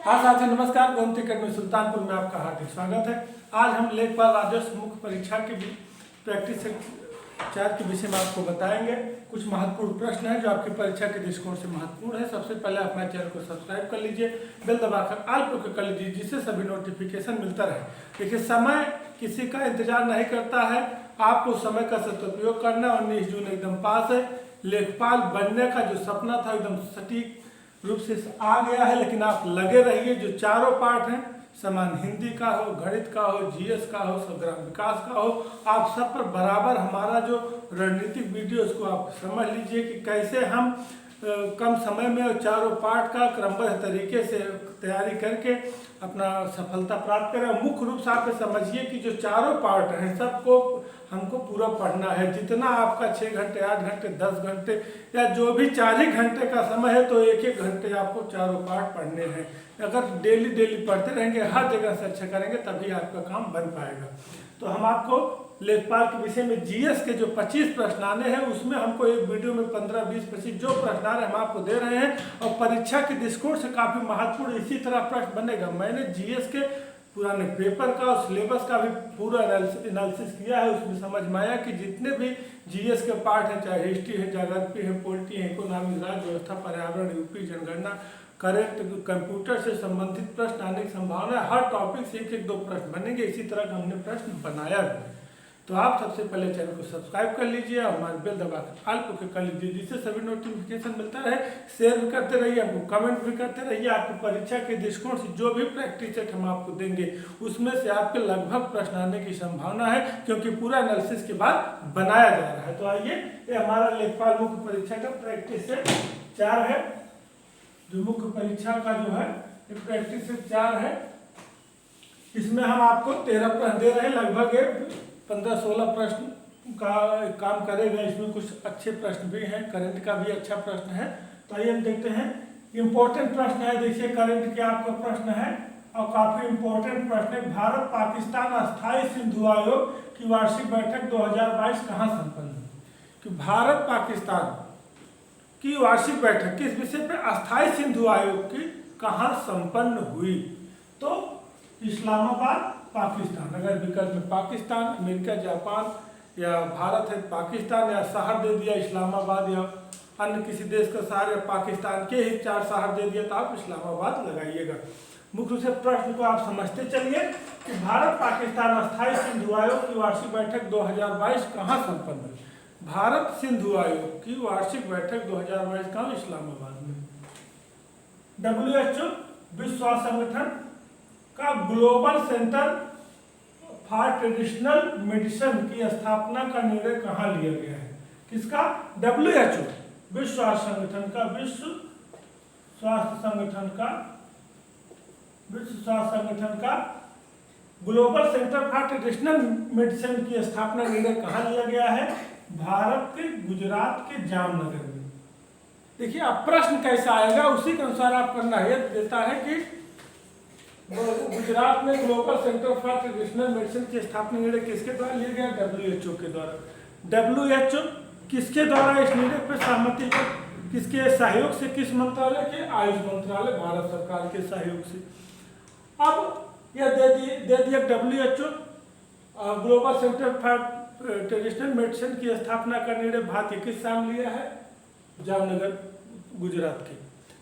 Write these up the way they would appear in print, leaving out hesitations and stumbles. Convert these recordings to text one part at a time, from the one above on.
हाँ साथी नमस्कार। गोमती अकेडमी सुल्तानपुर में आपका हार्दिक स्वागत है। आज हम लेखपाल राजस्व मुख्य परीक्षा की प्रैक्टिस सेट 4 के विषय में आपको बताएंगे। कुछ महत्वपूर्ण प्रश्न हैं जो आपकी परीक्षा के दृष्टिकोण से महत्वपूर्ण है। सबसे पहले आप हमारे चैनल को सब्सक्राइब कर लीजिए, बेल दबाकर ऑल पर क्लिक कर लीजिए, जिससे सभी नोटिफिकेशन मिलता रहे। देखिए, समय किसी का इंतजार नहीं करता है, आपको समय का सदुपयोग करना है। 19 जून एकदम पास है। लेखपाल बनने का जो सपना था एकदम सटीक रूप से आ गया है, लेकिन आप लगे रहिए। जो चारों पार्ट हैं, समान हिंदी का हो, गणित का हो, जीएस का हो, ग्राम विकास का हो, आप सब पर बराबर हमारा जो रणनीतिक वीडियो उसको आप समझ लीजिए कि कैसे हम कम समय में और चारों पार्ट का क्रमबद्ध तरीके से तैयारी करके अपना सफलता प्राप्त करें। मुख्य रूप से आप समझिए कि जो चारों पार्ट हैं सबको हमको पूरा पढ़ना है। जितना आपका 6 घंटे, 8 घंटे, 10 घंटे या जो भी 4 ही घंटे का समय है, तो 1-1 घंटे आपको चारों पार्ट पढ़ने हैं। अगर डेली पढ़ते रहेंगे, हर जगह से अच्छा करेंगे, तभी आपका काम बन पाएगा। तो हम आपको लेखपाल के विषय में जीएस के जो 25 प्रश्न आने हैं, उसमें हमको एक वीडियो में 15, 20, 25 जो प्रश्न आ रहे हैं हम आपको दे रहे हैं। और परीक्षा के दृष्टिकोण से काफ़ी महत्वपूर्ण इसी तरह प्रश्न बनेगा। मैंने जीएस के पुराने पेपर का और सिलेबस का भी पूरा एनालिसिस किया है। उसमें समझ में आया कि जितने भी जीएस के पार्ट हैं, चाहे हिस्ट्री है, ज्योग्राफी है, पॉलिटी है, इकोनॉमिक, राज्य व्यवस्था, पर्यावरण, यूपी, जनगणना, करेंट, कंप्यूटर से संबंधित प्रश्न आने की संभावना है। हर टॉपिक से 1-1-2 प्रश्न बनेंगे। इसी तरह का हमने प्रश्न बनाया भी है। तो आप सबसे पहले चैनल को सब्सक्राइब कर लीजिए और हमारे बेल दबाकर ऑल पर क्लिक कर लीजिए, जिससे सभी नोटिफिकेशन मिलता रहे। शेयर भी करते रहिए, हमको कमेंट भी करते रहिए। आपको परीक्षा के दृष्टिकोण से जो भी प्रैक्टिस सेट हम आपको देंगे, उसमें से आपके लगभग प्रश्न आने की संभावना है, क्योंकि पूरा एनालिसिस के बाद बनाया जा रहा है। तो आइए, ये हमारा लेखपाल मुख्य परीक्षा का प्रैक्टिस सेट 4 है। जो मुख्य परीक्षा का जो है प्रैक्टिस सेट 4 है। इसमें हम आपको 13 प्रश्न दे रहे हैं। लगभग 15-16 प्रश्न का काम करेगा। इसमें कुछ अच्छे प्रश्न भी हैं, करंट का भी अच्छा प्रश्न है। तो आइए हम देखते हैं। इंपॉर्टेंट प्रश्न है, देखिए करंट के आपका प्रश्न है और काफी इंपॉर्टेंट प्रश्न है। भारत पाकिस्तान अस्थायी सिंधु आयोग की वार्षिक बैठक 2022 कहाँ संपन्न हुई? कि भारत पाकिस्तान की वार्षिक बैठक किस विषय पे अस्थायी सिंधु आयोग की कहाँ संपन्न हुई? तो इस्लामाबाद, पाकिस्तान। अगर विकल्प में पाकिस्तान, अमेरिका, जापान या भारत है पाकिस्तान, या शहर दे दिया इस्लामाबाद या अन्य किसी देश का शहर, या पाकिस्तान के ही 4 शहर दे दिया, तो आप इस्लामाबाद लगाइएगा। मुख्य रूप से प्रश्न को आप समझते चलिए कि भारत पाकिस्तान अस्थायी सिंधु आयोग की वार्षिक बैठक 2022 कहाँ संपन्न हुई? भारत सिंधु आयोग की वार्षिक बैठक 2022 कहाँ? इस्लामाबाद में। WHO विश्व स्वास्थ्य संगठन का global centre for traditional medicine की स्थापना का निर्णय कहाँ लिया गया है? किसका? WHO विश्व स्वास्थ्य संगठन का global centre for traditional medicine की स्थापना निर्णय कहाँ लिया गया है? भारत के गुजरात के जामनगर में। देखिए, अब प्रश्न कैसा आएगा उसी के अनुसार आप करना है। देता है कि गुजरात में global centre for traditional medicine की स्थापना निर्णय किसके द्वारा लिया गया? WHO के द्वारा। WHO किसके द्वारा इस निर्णय पर सहमति कर, किसके सहयोग से? किस मंत्रालय के? आयुष मंत्रालय, भारत सरकार के सहयोग से। अब यह दे दिया WHO global centre for traditional medicine की स्थापना का निर्णय भारत किस साल लिया है? जामनगर, गुजरात के।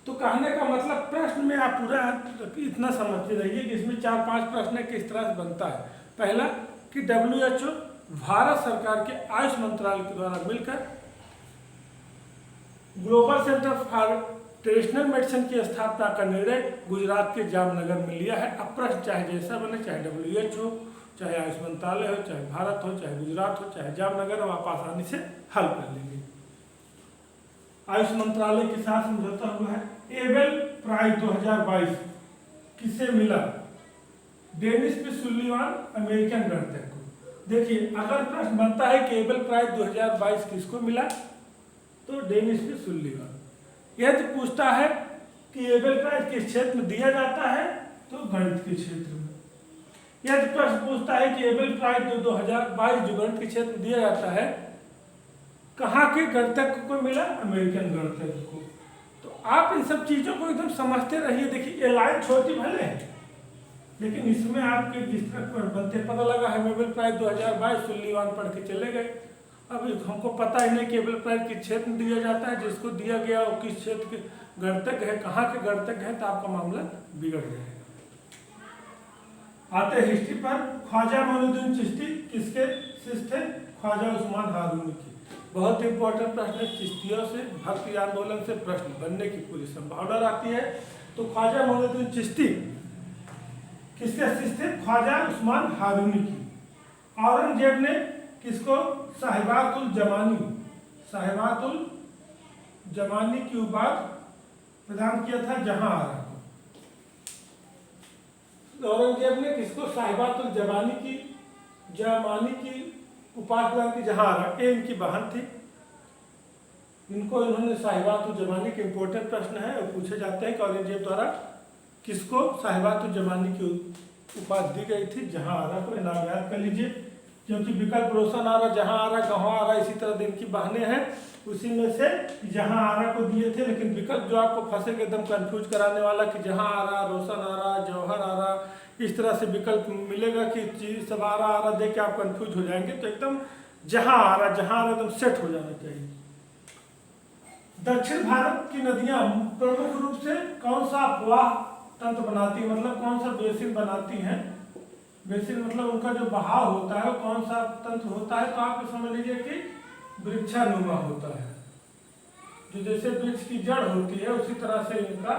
तो कहने का मतलब प्रश्न में आप पूरा इतना समझते रहिए कि इसमें 4-5 प्रश्न किस तरह से बनता है। पहला कि WHO भारत सरकार के आयुष मंत्रालय के द्वारा मिलकर global centre for traditional medicine की स्थापना का निर्णय गुजरात के जामनगर में लिया है। अब प्रश्न चाहे जैसा बने, चाहे WHO, चाहे आयुष मंत्रालय हो, चाहे भारत हो, चाहे गुजरात हो, चाहे जामनगर हो, आप आसानी से हल कर लेंगे। आयुष मंत्रालय के साथ समझौता हुआ है। एबेल प्राइज 2022 किसे मिला? डेनिस पी सुलिवान, अमेरिकन गणितज्ञ को। देखिए, अगर प्रश्न बनता है कि एबेल प्राइज 2022 किसको मिला, तो डेनिस पी सुलिवान। यदि पूछता है कि एबेल प्राइज किस क्षेत्र में दिया जाता है, तो गणित के क्षेत्र में। यदि प्रश्न पूछता है कि एबेल प्राइज 2022 जो गणित के क्षेत्र में दिया जाता है, कहाँ के गणितज्ञ को मिला? अमेरिकन गणितज्ञ को। तो आप इन सब चीज़ों को एकदम समझते रहिए। देखिए ये लाइन छोटी भले है, लेकिन इसमें आपके जिस तरह बनते पता लगा है नोबेल प्राइज 2022 सुल्लीवान पढ़ के चले गए। अब हमको पता ही नहीं कि नोबेल प्राइज किस क्षेत्र में दिया जाता है, जिसको दिया गया वो किस क्षेत्र के गणितज्ञ है, कहाँ के गणितज्ञ है, तो आपका मामला बिगड़ जाएगा। आते हिस्ट्री पर, ख्वाजा मोइनुद्दीन चिश्ती किसके शिष्य थे? ख्वाजा उस्मान हारूनी की। बहुत इंपॉर्टेंट प्रश्न है, चिश्तियों से भक्ति आंदोलन से प्रश्न बनने की पूरी संभावना रहती है। तो ख्वाजा मोइनुद्दीन चिश्ती किसके शिष्य थे? ख्वाजा उस्मान हारूनी की। औरंगजेब ने किसको साहिबातुल जमानी की उपाधि प्रदान किया था? जहांआरा को। औरंगजेब ने किसको साहिबातुल जमानी की उपाधि प्रदान की? जहांआरा। ये इनकी बहन थी, इनको इन्होंने साहिबातुल जमानी के इंपॉर्टेंट प्रश्न है और पूछे जाते हैं कि औरंगजेब द्वारा किसको साहिबातुल जमानी की उपाधि दी गई थी? जहांआरा को। नाम याद कर लीजिए, क्योंकि विकल्प रोशन आरा, जहांआरा, गंवारा इसी तरह दिन की बहनें हैं, उसी में से जहांआरा को दिए थे। लेकिन विकल्प जो आपको फंसेगा एकदम कंफ्यूज कराने वाला कि जहांआरा, रोशन आरा, जौहर आरा, इस तरह से विकल्प मिलेगा कि चीज सब आरा देख के आप कंफ्यूज हो जाएंगे। तो एकदम जहांआरा एकदम सेट हो जाना चाहिए। दक्षिण भारत की नदियां प्रमुख रूप से कौन सा अपवाह तंत्र बनाती है, मतलब कौन सा बेसिन बनाती हैं? बेसिन मतलब उनका जो बहाव होता है वो कौन सा तंत्र होता है? तो आप समझ लीजिए कि वृक्षानुमा होता है। जो जैसे वृक्ष की जड़ होती है उसी तरह से इनका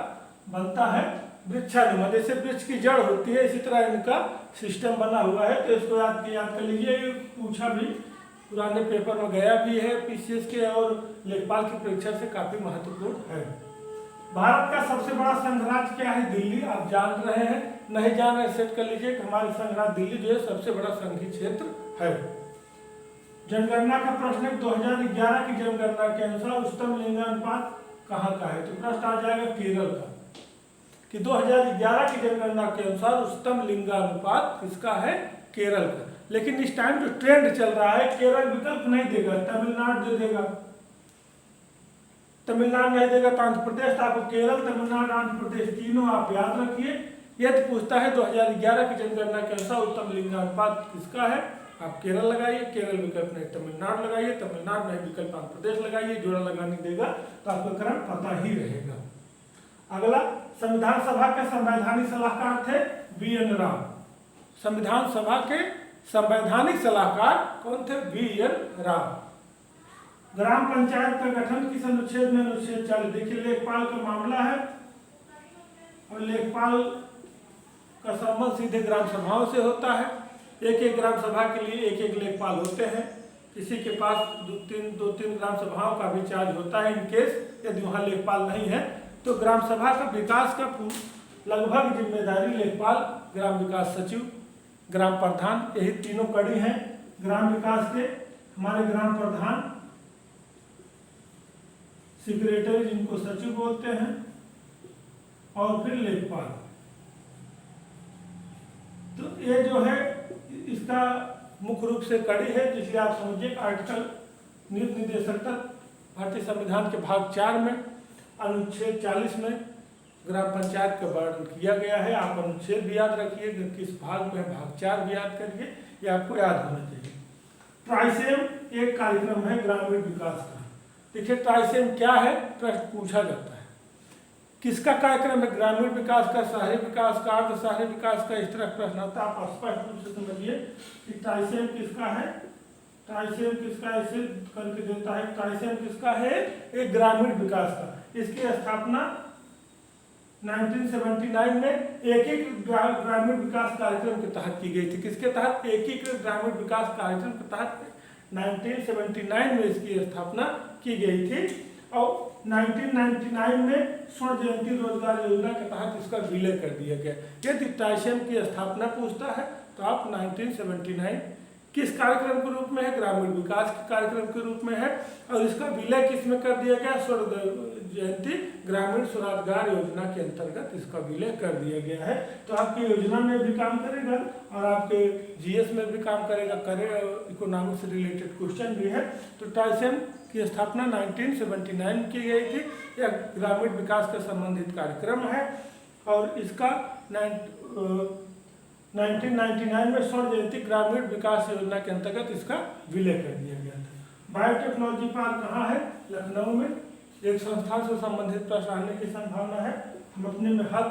बनता है वृक्षानुमा। जैसे वृक्ष की जड़ होती है इसी तरह इनका सिस्टम बना हुआ है। तो इसको याद कर लीजिए, पूछा भी पुराने पेपर में गया भी है पीसीएस के, और लेखपाल की परीक्षा से काफी महत्वपूर्ण है। भारत का सबसे बड़ा संघराज्य क्या है? दिल्ली। आप जान रहे हैं, नहीं जान रहे सेट कर लीजिए कि हमारे संघराज्य दिल्ली जो है सबसे बड़ा संघीय क्षेत्र है। जनगणना का प्रश्न है, 2011 की जनगणना के अनुसार उच्चतम लिंगानुपात कहाँ का है? तो प्रश्न आ जाएगा केरल का, कि 2011 की जनगणना के अनुसार उच्चतम लिंगानुपात किसका है? केरल का। लेकिन इस टाइम जो ट्रेंड चल रहा है, केरल विकल्प नहीं देगा, तमिलनाडु दे देगा। तमिलनाडु नहीं देगा तो आंध्र प्रदेश। आपको केरल, तमिलनाडु, आंध्र प्रदेश तीनों आप याद रखिए। यदि पूछता है 2011 की जनगणना के अनुसार उत्तम लिंगानुपात किसका है, आप केरल लगाइए, केरल विकल्प नहीं तमिलनाडु लगाइए, तमिलनाडु नहीं विकल्प आंध्र प्रदेश लगाइए। जोड़ा लगाने देगा तो आपका क्रम पता ही रहेगा। अगला, संविधान सभा के संवैधानिक सलाहकार थे बी.एन. राव। संविधान सभा के संवैधानिक सलाहकार कौन थे? बी.एन. राव। ग्राम पंचायत का गठन किस अनुच्छेद में? अनुच्छेद 40। देखिए लेखपाल का मामला है और लेखपाल का संबंध सीधे ग्राम सभाओं से होता है। एक एक ग्राम सभा के लिए एक एक लेखपाल होते हैं। किसी के पास दो तीन ग्राम सभाओं का भी चार्ज होता है। इनकेस यदि वहाँ लेखपाल नहीं है तो ग्राम सभा का विकास का लगभग जिम्मेदारी लेखपाल, ग्राम विकास सचिव, ग्राम प्रधान, यही तीनों कड़ी हैं ग्राम विकास के। हमारे ग्राम प्रधान, सेक्रेटरी जिनको सचिव बोलते हैं, और फिर लेखपाल। तो ये जो है इसका मुख्य रूप से कड़ी है, जिसलिए आप समझिए आर्टिकल नियुक्त निदेशक भारतीय संविधान के भाग 4 में अनुच्छेद 40 में ग्राम पंचायत का वर्णन किया गया है। आप अनुच्छेद भी याद रखिए, किस भाग में है, भाग 4 भी याद करिए, ये आपको याद होना चाहिए। ट्राइसेम एक कार्यक्रम है ग्रामीण विकास का। देखिए ट्राइसेम क्या है, प्रश्न पूछा जाता है। किसका कार्यक्रम है? ग्रामीण विकास का, शहरी विकास का, अर्ध शहरी विकास का, इस तरह प्रश्न आता है। आप स्पष्ट रूप से समझिए कि ट्राइसेम किसका है। ट्राइसेम किसका ऐसे करके देता है। ट्राइसेम किसका है? एक ग्रामीण विकास का। इसकी स्थापना 1979 में एकीकृत ग्रामीण विकास कार्यक्रम के तहत की गई थी। किसके तहत? एकीकृत ग्रामीण विकास कार्यक्रम के तहत 1979 में इसकी स्थापना की गई थी। और 1999 में स्वर्ण जयंती रोजगार योजना के तहत इसका विलय कर दिया गया। यदि ट्राइसेम की स्थापना पूछता है तो आप 1979 किस कार्यक्रम के रूप में है? ग्रामीण विकास के कार्यक्रम के रूप में है। और इसका विलय किस में कर दिया गया? स्वर्ण जयंती ग्रामीण स्वरोजगार योजना के अंतर्गत इसका विलय कर दिया गया है। तो आपकी योजना में भी काम करेगा और आपके जीएस में भी काम करेगा, इकोनॉमिक्स से रिलेटेड क्वेश्चन भी है। तो ट्राइसेम की स्थापना 1979 में की गई थी। यह ग्रामीण विकास से संबंधित कार्यक्रम है और इसका 1999 में स्वर्ण जयंती ग्रामीण विकास योजना के अंतर्गत इसका विलय कर दिया गया था। बायोटेक्नोलॉजी पार्क कहाँ है? लखनऊ में। एक संस्थान से संबंधित प्रश्न आने की संभावना है। हम अपने में हर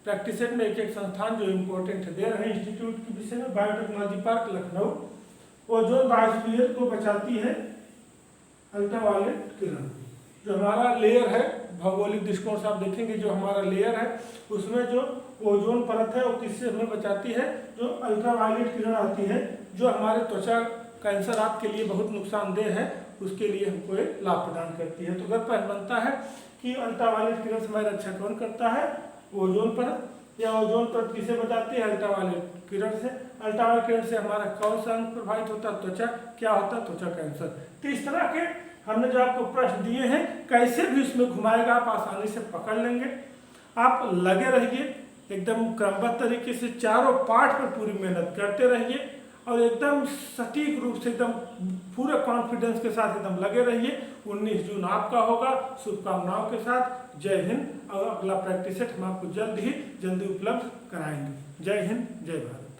प्रैक्टिस सेट में एक एक संस्थान जो इम्पोर्टेंट दे रहे हैं इंस्टीट्यूट के विषय में। Biotechnology park Lucknow. Ozone biosphere को बचाती है अल्ट्रावायलेट किरण। जो हमारा लेयर है, भौगोलिक दृष्टिकोण से आप देखेंगे जो हमारा लेयर है उसमें जो ओजोन परत है वो किससे हमें बचाती है? जो अल्ट्रावायलेट किरण आती है जो हमारे त्वचा कैंसर आपके लिए बहुत नुकसानदेह है, उसके लिए हमको एक लाभ प्रदान करती है। तो अगर प्रश्न बनता है कि अल्ट्रावायलेट किरण से हमारी रक्षा कौन करता है? ओजोन परत। या ओजोन परत किसे बचाती है? अल्ट्रावायलेट किरण से। अल्ट्रावायलेट किरण से हमारा कौन सा अंग प्रभावित होता है? त्वचा। क्या होता है? त्वचा कैंसर। तो इस तरह के हमने जो आपको प्रश्न दिए हैं, कैसे भी उसमें घुमाएगा आप आसानी से पकड़ लेंगे। आप लगे रहिए एकदम क्रमबद्ध तरीके से, चारों पार्ट पर पूरी मेहनत करते रहिए और एकदम सटीक रूप से एकदम पूरे कॉन्फिडेंस के साथ एकदम लगे रहिए। 19 जून आपका होगा। शुभकामनाओं के साथ जय हिंद। और अगला प्रैक्टिस सेट हम आपको जल्दी उपलब्ध कराएंगे। जय हिंद, जय भारत।